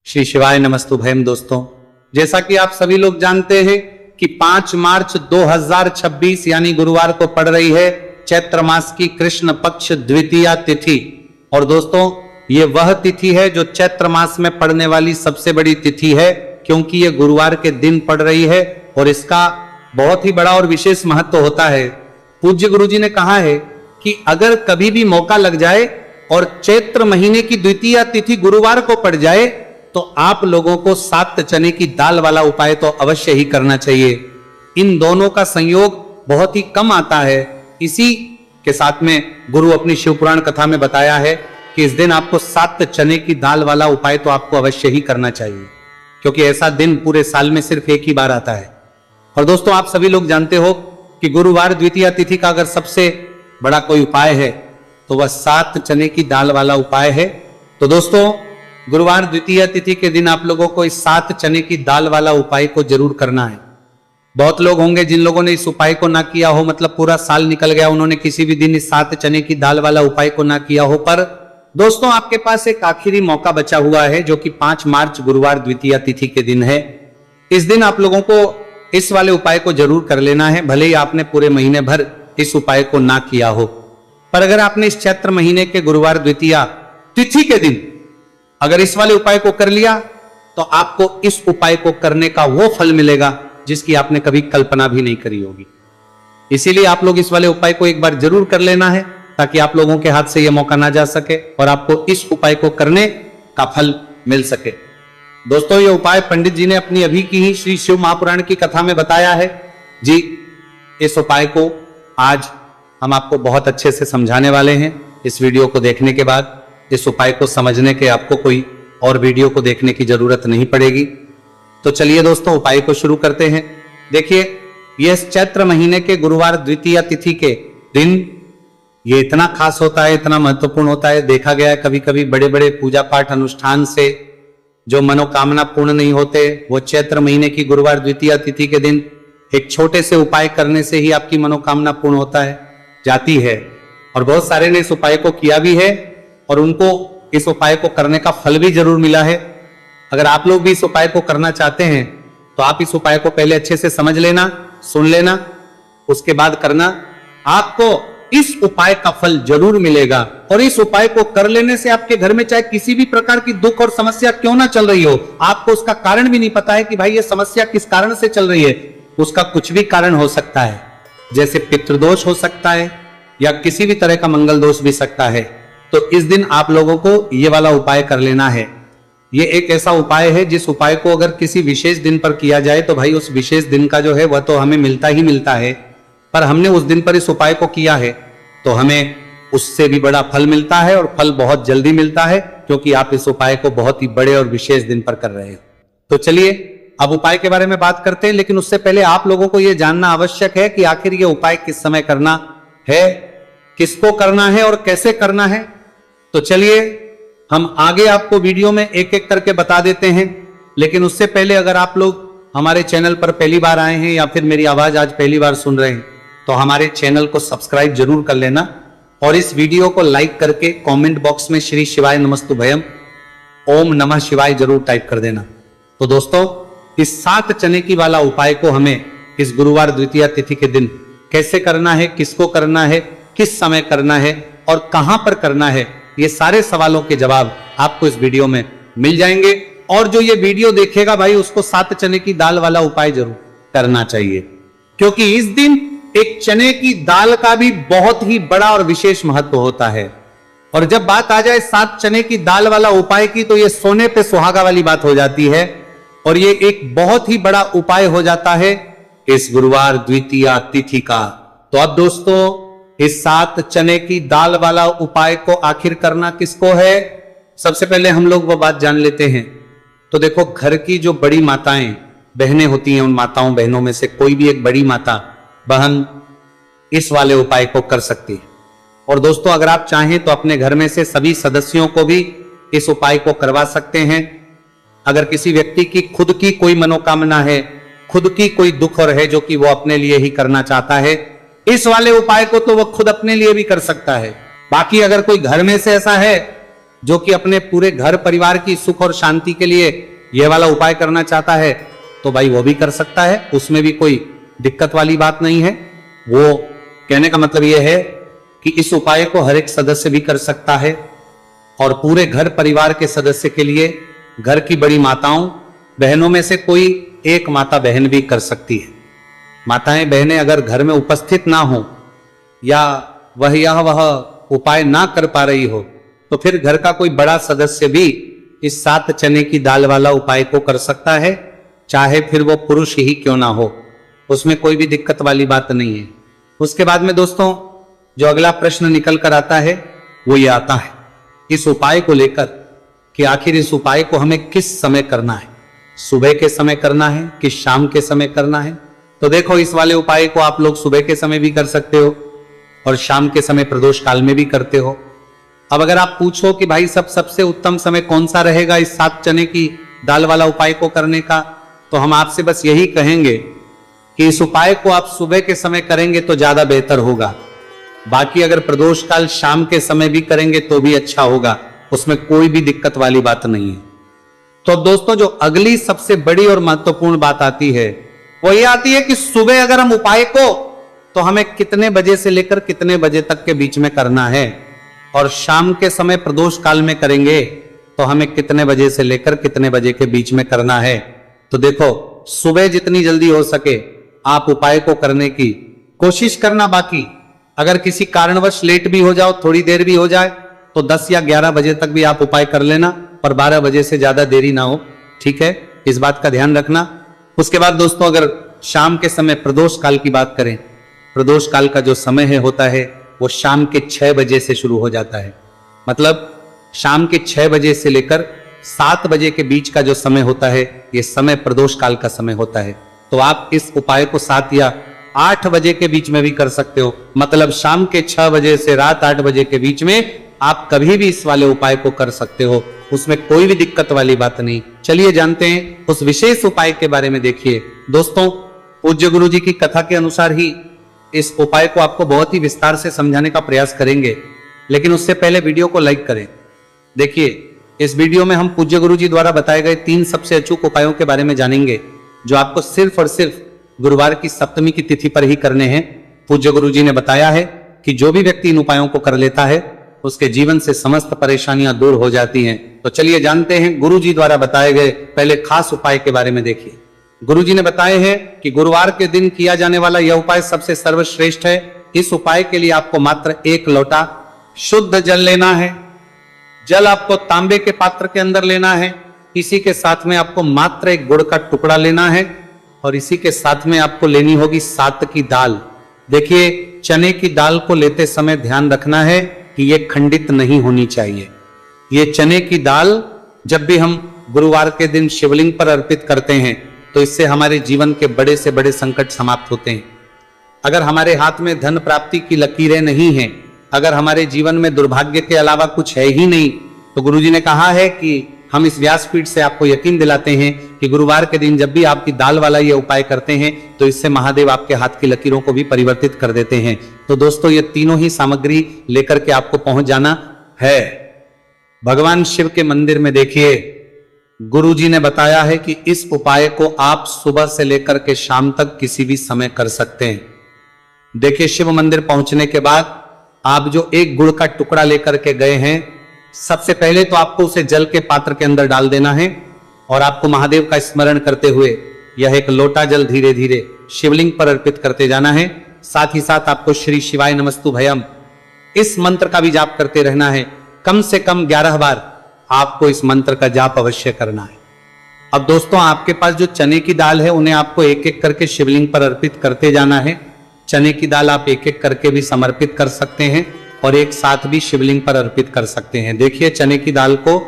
श्री शिवाय नमस्तुभयम। दोस्तों, जैसा कि आप सभी लोग जानते हैं कि 5 मार्च 2026 यानी गुरुवार को पड़ रही है चैत्र मास की कृष्ण पक्ष द्वितीया तिथि। और दोस्तों, ये वह तिथि है जो चैत्र मास में पड़ने वाली सबसे बड़ी तिथि है, क्योंकि ये गुरुवार के दिन पड़ रही है और इसका बहुत ही बड़ा और विशेष महत्व होता है। पूज्य गुरु जी ने कहा है कि अगर कभी भी मौका लग जाए और चैत्र महीने की द्वितीया तिथि गुरुवार को पड़ जाए तो आप लोगों को 7 चने की दाल वाला उपाय तो अवश्य ही करना चाहिए। इन दोनों का संयोग बहुत ही कम आता है। इसी के साथ में गुरु अपनी शिव पुराण कथा में बताया है कि इस दिन आपको 7 चने की दाल वाला उपाय तो आपको अवश्य ही करना चाहिए, क्योंकि ऐसा दिन पूरे साल में सिर्फ एक ही बार आता है। और दोस्तों, आप सभी लोग जानते हो कि गुरुवार द्वितीया तिथि का अगर सबसे बड़ा कोई उपाय है तो वह 7 चने की दाल वाला उपाय है। तो दोस्तों, गुरुवार द्वितीया तिथि के दिन आप लोगों को इस 7 चने की दाल वाला उपाय को जरूर करना है। बहुत लोग होंगे जिन लोगों ने इस उपाय को ना किया हो, मतलब पूरा साल निकल गया, उन्होंने किसी भी दिन इस 7 चने की दाल वाला उपाय को ना किया हो। पर दोस्तों, आपके पास एक आखिरी मौका बचा हुआ है जो कि 5 मार्च गुरुवार द्वितीया तिथि के दिन है। इस दिन आप लोगों को इस वाले उपाय को जरूर कर लेना है, भले ही आपने पूरे महीने भर इस उपाय को ना किया हो। पर अगर आपने इस चैत्र महीने के गुरुवार द्वितीया तिथि के दिन अगर इस वाले उपाय को कर लिया तो आपको इस उपाय को करने का वो फल मिलेगा जिसकी आपने कभी कल्पना भी नहीं करी होगी। इसीलिए आप लोग इस वाले उपाय को एक बार जरूर कर लेना है, ताकि आप लोगों के हाथ से यह मौका ना जा सके और आपको इस उपाय को करने का फल मिल सके। दोस्तों, यह उपाय पंडित जी ने अपनी अभी की ही श्री शिव महापुराण की कथा में बताया है जी। इस उपाय को आज हम आपको बहुत अच्छे से समझाने वाले हैं। इस वीडियो को देखने के बाद इस उपाय को समझने के आपको कोई और वीडियो को देखने की जरूरत नहीं पड़ेगी। तो चलिए दोस्तों, उपाय को शुरू करते हैं। देखिए, यह चैत्र महीने के गुरुवार द्वितीया तिथि के दिन ये इतना खास होता है, इतना महत्वपूर्ण होता है। देखा गया है कभी कभी बड़े बड़े पूजा पाठ अनुष्ठान से जो मनोकामना पूर्ण नहीं होते, वो चैत्र महीने की गुरुवार द्वितीया तिथि के दिन एक छोटे से उपाय करने से ही आपकी मनोकामना पूर्ण होता है, जाती है। और बहुत सारे ने इस उपाय को किया भी है और उनको इस उपाय को करने का फल भी जरूर मिला है। अगर आप लोग भी इस उपाय को करना चाहते हैं तो आप इस उपाय को पहले अच्छे से समझ लेना, सुन लेना, उसके बाद करना। आपको इस उपाय का फल जरूर मिलेगा। और इस उपाय को कर लेने से आपके घर में चाहे किसी भी प्रकार की दुख और समस्या क्यों ना चल रही हो, आपको उसका कारण भी नहीं पता है कि भाई ये समस्या किस कारण से चल रही है, उसका कुछ भी कारण हो सकता है। जैसे पितृदोष हो सकता है या किसी भी तरह का मंगल दोष भी सकता है। तो इस दिन आप लोगों को ये वाला उपाय कर लेना है। ये एक ऐसा उपाय है जिस उपाय को अगर किसी विशेष दिन पर किया जाए तो भाई उस विशेष दिन का जो है वह तो हमें मिलता ही मिलता है। पर हमने उस दिन पर इस उपाय को किया है तो हमें उससे भी बड़ा फल मिलता है, और फल बहुत जल्दी मिलता है, क्योंकि आप इस उपाय को बहुत ही बड़े और विशेष दिन पर कर रहे हो। तो चलिए अब उपाय के बारे में बात करते हैं। लेकिन उससे पहले आप लोगों को यह जानना आवश्यक है कि आखिर ये उपाय किस समय करना है, किसको करना है और कैसे करना है। तो चलिए हम आगे आपको वीडियो में एक एक करके बता देते हैं। लेकिन उससे पहले अगर आप लोग हमारे चैनल पर पहली बार आए हैं या फिर मेरी आवाज आज पहली बार सुन रहे हैं तो हमारे चैनल को सब्सक्राइब जरूर कर लेना, और इस वीडियो को लाइक करके कमेंट बॉक्स में श्री शिवाय नमस्तुभयम ओम नमः शिवाय जरूर टाइप कर देना। तो दोस्तों, इस 7 चने की वाला उपाय को हमें इस गुरुवार द्वितीया तिथि के दिन कैसे करना है, किसको करना है, किस समय करना है और कहां पर करना है, ये सारे सवालों के जवाब आपको इस वीडियो में मिल जाएंगे। और जो ये वीडियो देखेगा भाई उसको 7 चने की दाल वाला उपाय जरूर करना चाहिए, क्योंकि इस दिन एक चने की दाल का भी बहुत ही बड़ा और विशेष महत्व होता है। और जब बात आ जाए 7 चने की दाल वाला उपाय की तो ये सोने पे सुहागा वाली बात हो जाती है, और ये एक बहुत ही बड़ा उपाय हो जाता है इस गुरुवार द्वितीया तिथि का। तो अब दोस्तों, इस 7 चने की दाल वाला उपाय को आखिर करना किसको है, सबसे पहले हम लोग वो बात जान लेते हैं। तो देखो, घर की जो बड़ी माताएं बहनें होती हैं, उन माताओं बहनों में से कोई भी एक बड़ी माता बहन इस वाले उपाय को कर सकती है। और दोस्तों, अगर आप चाहें तो अपने घर में से सभी सदस्यों को भी इस उपाय को करवा सकते हैं। अगर किसी व्यक्ति की खुद की कोई मनोकामना है, खुद की कोई दुख और है जो कि वो अपने लिए ही करना चाहता है, इस वाले उपाय को तो वह खुद अपने लिए भी कर सकता है। बाकी अगर कोई घर में से ऐसा है जो कि अपने पूरे घर परिवार की सुख और शांति के लिए यह वाला उपाय करना चाहता है तो भाई वो भी कर सकता है, उसमें भी कोई दिक्कत वाली बात नहीं है। वो कहने का मतलब यह है कि इस उपाय को हर एक सदस्य भी कर सकता है और पूरे घर परिवार के सदस्य के लिए घर की बड़ी माताओं बहनों में से कोई एक माता बहन भी कर सकती है। माताएं बहनें अगर घर में उपस्थित ना हो या वह उपाय ना कर पा रही हो तो फिर घर का कोई बड़ा सदस्य भी इस 7 चने की दाल वाला उपाय को कर सकता है, चाहे फिर वो पुरुष ही क्यों ना हो, उसमें कोई भी दिक्कत वाली बात नहीं है। उसके बाद में दोस्तों जो अगला प्रश्न निकल कर आता है वो ये आता है इस उपाय को लेकर कि आखिर इस उपाय को हमें किस समय करना है, सुबह के समय करना है कि शाम के समय करना है। तो देखो इस वाले उपाय को आप लोग सुबह के समय भी कर सकते हो और शाम के समय प्रदोष काल में भी करते हो। अब अगर आप पूछो कि भाई सबसे उत्तम समय कौन सा रहेगा इस 7 चने की दाल वाला उपाय को करने का, तो हम आपसे बस यही कहेंगे कि इस उपाय को आप सुबह के समय करेंगे तो ज्यादा बेहतर होगा। बाकी अगर प्रदोष काल शाम के समय भी करेंगे तो भी अच्छा होगा, उसमें कोई भी दिक्कत वाली बात नहीं है। तो दोस्तों जो अगली सबसे बड़ी और महत्वपूर्ण बात आती है वो ये आती है कि सुबह अगर हम उपाय को तो हमें कितने बजे से लेकर कितने बजे तक के बीच में करना है और शाम के समय प्रदोष काल में करेंगे तो हमें कितने बजे से लेकर कितने बजे के बीच में करना है। तो देखो सुबह जितनी जल्दी हो सके आप उपाय को करने की कोशिश करना। बाकी अगर किसी कारणवश लेट भी हो जाओ, थोड़ी देर भी हो जाए तो 10 या 11 बजे तक भी आप उपाय कर लेना, पर 12 बजे से ज्यादा देरी ना हो, ठीक है, इस बात का ध्यान रखना। उसके बाद दोस्तों अगर शाम के समय प्रदोष काल की बात करें, प्रदोष काल का जो समय है होता है वो शाम के 6 बजे से शुरू हो जाता है। मतलब शाम के 6 बजे से लेकर 7 बजे के बीच का जो समय होता है ये समय प्रदोष काल का समय होता है। तो आप इस उपाय को 7 या 8 बजे के बीच में भी कर सकते हो। मतलब शाम के 6 बजे से रात 8 बजे के बीच में आप कभी भी इस वाले उपाय को कर सकते हो, उसमें कोई भी दिक्कत वाली बात नहीं। चलिए जानते हैं उस विशेष उपाय के बारे में। देखिए दोस्तों पूज्य गुरु जी की कथा के अनुसार ही इस उपाय को आपको बहुत ही विस्तार से समझाने का प्रयास करेंगे, लेकिन उससे पहले वीडियो को लाइक करें। देखिए इस वीडियो में हम पूज्य गुरु जी द्वारा बताए गए 3 सबसे अचूक उपायों के बारे में जानेंगे जो आपको सिर्फ और सिर्फ गुरुवार की सप्तमी की तिथि पर ही करने हैं। पूज्य गुरु जी ने बताया है कि जो भी व्यक्ति इन उपायों को कर लेता है उसके जीवन से समस्त परेशानियां दूर हो जाती हैं। तो चलिए जानते हैं गुरु जी द्वारा बताए गए पहले खास उपाय के बारे में। देखिए गुरु जी ने बताए हैं कि गुरुवार के दिन किया जाने वाला यह उपाय सबसे सर्वश्रेष्ठ है। इस उपाय के लिए आपको मात्र 1 लोटा शुद्ध जल लेना है। जल आपको तांबे के पात्र के अंदर लेना है। इसी के साथ में आपको मात्र 1 गुड़ का टुकड़ा लेना है और इसी के साथ में आपको लेनी होगी 7 की दाल। देखिए चने की दाल को लेते समय ध्यान रखना है कि यह खंडित नहीं होनी चाहिए। ये चने की दाल जब भी हम गुरुवार के दिन शिवलिंग पर अर्पित करते हैं तो इससे हमारे जीवन के बड़े से बड़े संकट समाप्त होते हैं। अगर हमारे हाथ में धन प्राप्ति की लकीरें नहीं हैं, अगर हमारे जीवन में दुर्भाग्य के अलावा कुछ है ही नहीं, तो गुरुजी ने कहा है कि हम इस व्यासपीठ से आपको यकीन दिलाते हैं कि गुरुवार के दिन जब भी आपकी दाल वाला ये उपाय करते हैं तो इससे महादेव आपके हाथ की लकीरों को भी परिवर्तित कर देते हैं। तो दोस्तों ये तीनों ही सामग्री लेकर के आपको पहुंच जाना है भगवान शिव के मंदिर में। देखिए गुरुजी ने बताया है कि इस उपाय को आप सुबह से लेकर के शाम तक किसी भी समय कर सकते हैं। देखिए शिव मंदिर पहुंचने के बाद आप जो 1 गुड़ का टुकड़ा लेकर के गए हैं, सबसे पहले तो आपको उसे जल के पात्र के अंदर डाल देना है और आपको महादेव का स्मरण करते हुए यह 1 लोटा जल धीरे धीरे शिवलिंग पर अर्पित करते जाना है। साथ ही साथ आपको श्री शिवाय नमस्तु भयम इस मंत्र का भी जाप करते रहना है। कम से कम 11 बार आपको इस मंत्र का जाप अवश्य करना है। अब दोस्तों आपके पास जो चने की दाल है उन्हें आपको एक एक करके शिवलिंग पर अर्पित करते जाना है। चने की दाल आप एक एक करके भी समर्पित कर सकते हैं और एक साथ भी शिवलिंग पर अर्पित कर सकते हैं। देखिए चने की दाल को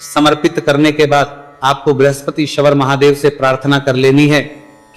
समर्पित करने के बाद आपको बृहस्पति शवर महादेव से प्रार्थना कर लेनी है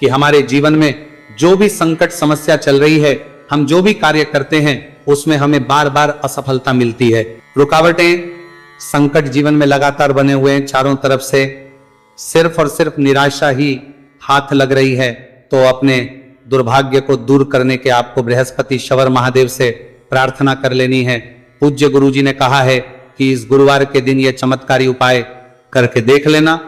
कि हमारे जीवन में जो भी संकट समस्या चल रही है, हम जो भी कार्य करते हैं उसमें हमें बार बार असफलता मिलती है। रुकावटें संकट जीवन में लगातार बने हुए हैं, चारों तरफ से सिर्फ और सिर्फ निराशा ही हाथ लग रही है। तो अपने दुर्भाग्य को दूर करने के आपको बृहस्पति शवर महादेव से प्रार्थना कर लेनी है। पूज्य गुरुजी ने कहा है कि इस गुरुवार के दिन यह चमत्कारी उपाय करके देख लेना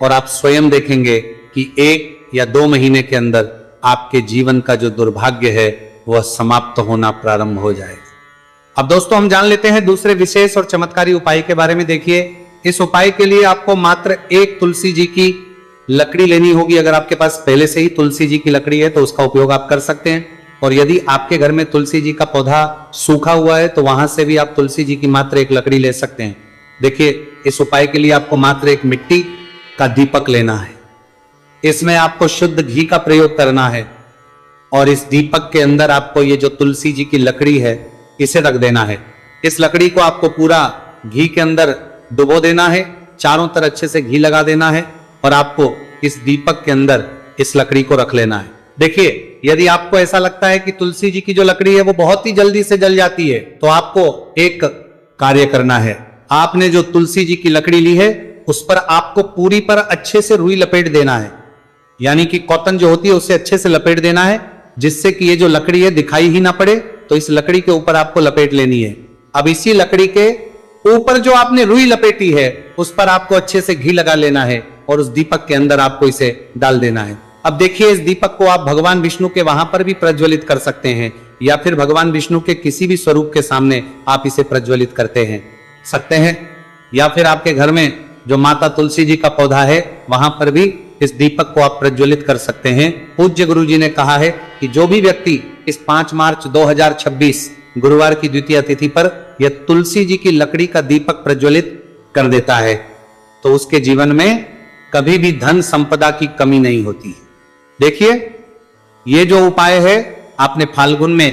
और आप स्वयं देखेंगे कि 1 या 2 महीने के अंदर आपके जीवन का जो दुर्भाग्य है वह समाप्त होना प्रारंभ हो जाएगा। अब दोस्तों हम जान लेते हैं दूसरे विशेष और चमत्कारी उपाय के बारे में। देखिए, इस उपाय के लिए आपको मात्र 1 तुलसी जी की लकड़ी लेनी होगी। अगर आपके पास पहले से ही तुलसी जी की लकड़ी है तो उसका उपयोग आप कर सकते हैं, और यदि आपके घर में तुलसी जी का पौधा सूखा हुआ है तो वहां से भी आप तुलसी जी की मात्र 1 लकड़ी ले सकते हैं। देखिए, इस उपाय के लिए आपको मात्र 1 मिट्टी का दीपक लेना है। इसमें आपको शुद्ध घी का प्रयोग करना है और इस दीपक के अंदर आपको ये जो तुलसी जी की लकड़ी है इसे रख देना है। इस लकड़ी को आपको पूरा घी के अंदर डुबो देना है, चारों तरफ अच्छे से घी लगा देना है और आपको इस दीपक के अंदर इस लकड़ी को रख लेना है। देखिए, यदि आपको ऐसा लगता है कि तुलसी जी की जो लकड़ी है वो बहुत ही जल्दी से जल जाती है तो आपको एक कार्य करना है। आपने जो तुलसी जी की लकड़ी ली है उस पर आपको पूरी पर अच्छे से रुई लपेट देना है, यानी कि कॉटन जो होती है उससे अच्छे से लपेट देना है, जिससे कि ये जो लकड़ी है दिखाई ही ना पड़े। तो इस लकड़ी के ऊपर आपको लपेट लेनी है। अब इसी लकड़ी के ऊपर जो आपने रुई लपेटी है उस पर आपको अच्छे से घी लगा लेना है और उस दीपक के अंदर आपको इसे डाल देना है। अब देखिए, इस दीपक को आप भगवान विष्णु के वहां पर भी प्रज्वलित कर सकते हैं या फिर भगवान विष्णु के किसी भी स्वरूप के सामने आप इसे प्रज्वलित करते हैं सकते हैं, या फिर आपके घर में जो माता तुलसी जी का पौधा है वहां पर भी इस दीपक को आप प्रज्वलित कर सकते हैं। पूज्य गुरु जी ने कहा है कि जो भी व्यक्ति इस 5 मार्च 2026 गुरुवार की द्वितीया तिथि पर यह तुलसी जी की लकड़ी का दीपक प्रज्वलित कर देता है तो उसके जीवन में कभी भी धन संपदा की कमी नहीं होती। देखिए, ये जो उपाय है आपने फाल्गुन में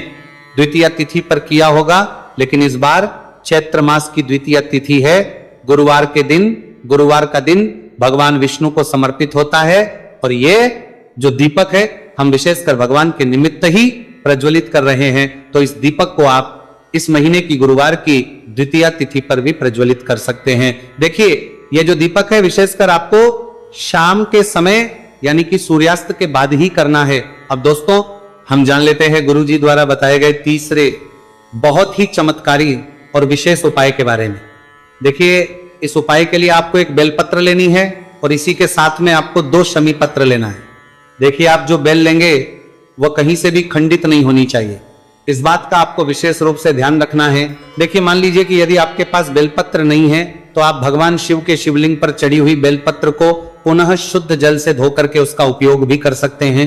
द्वितीया तिथि पर किया होगा, लेकिन इस बार चैत्र मास की द्वितीया तिथि है। गुरुवार का दिन भगवान विष्णु को समर्पित होता है और ये जो दीपक है हम विशेषकर भगवान के निमित्त ही प्रज्वलित कर रहे हैं। तो इस दीपक को आप इस महीने की गुरुवार की द्वितीया तिथि पर भी प्रज्वलित कर सकते हैं। देखिए, ये जो दीपक है विशेषकर आपको शाम के समय यानी कि सूर्यास्त के बाद ही करना है। अब दोस्तों हम जान लेते हैं गुरु जी द्वारा बताए गए तीसरे बहुत ही चमत्कारी और विशेष उपाय के बारे में। देखिए, इस उपाय के लिए आपको एक बेलपत्र लेनी है और इसी के साथ में आपको 2 शमी पत्र लेना है। देखिए, आप जो बेल लेंगे वह कहीं से भी खंडित नहीं होनी चाहिए, इस बात का आपको विशेष रूप से ध्यान रखना है। देखिए, मान लीजिए कि यदि आपके पास बेलपत्र नहीं है तो आप भगवान शिव के शिवलिंग पर चढ़ी हुई बेलपत्र को पुनः शुद्ध जल से धो करके उसका उपयोग भी कर सकते हैं।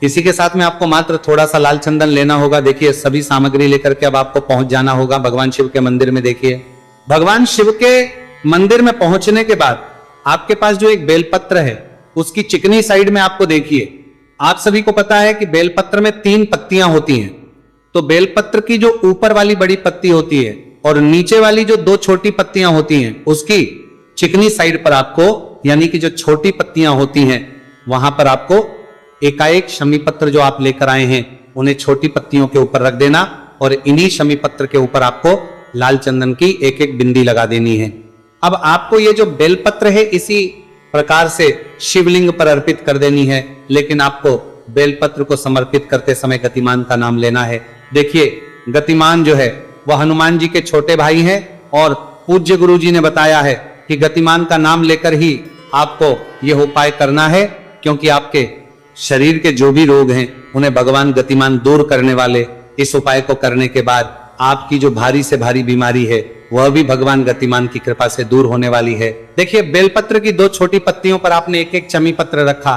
इसी के साथ में आपको मात्र थोड़ा सा लाल चंदन लेना होगा। देखिए, सभी सामग्री लेकर के अब आपको पहुंच जाना होगा भगवान शिव के मंदिर में। देखिए, भगवान शिव के मंदिर में पहुंचने के बाद आपके पास जो एक बेलपत्र है उसकी चिकनी साइड में आपको देखिए, आप सभी को पता है कि बेलपत्र में 3 पत्तियां होती हैं। तो बेलपत्र की जो ऊपर वाली बड़ी पत्ती होती है और नीचे वाली जो 2 छोटी पत्तियां होती हैं उसकी चिकनी साइड पर आपको, यानी कि जो छोटी पत्तियां होती हैं वहां पर आपको एकाएक शमी पत्र जो आप लेकर आए हैं उन्हें छोटी पत्तियों के ऊपर रख देना और इन्हीं शमी पत्र के ऊपर आपको लाल चंदन की एक बिंदी लगा देनी है। अब आपको ये जो बेलपत्र है इसी प्रकार से शिवलिंग पर अर्पित कर देनी है, लेकिन आपको बेलपत्र को समर्पित करते समय गतिमान का नाम लेना है। देखिए, गतिमान जो है वह हनुमान जी के छोटे भाई हैं और पूज्य गुरु जी ने बताया है कि गतिमान का नाम लेकर ही आपको यह उपाय करना है, क्योंकि आपके शरीर के जो भी रोग हैं उन्हें भगवान गतिमान दूर करने वाले इस उपाय को करने के बाद आपकी जो भारी से भारी बीमारी है वह भी भगवान गतिमान की कृपा से दूर होने वाली है। देखिए, बेलपत्र की 2 छोटी पत्तियों पर आपने एक शमी पत्र रखा।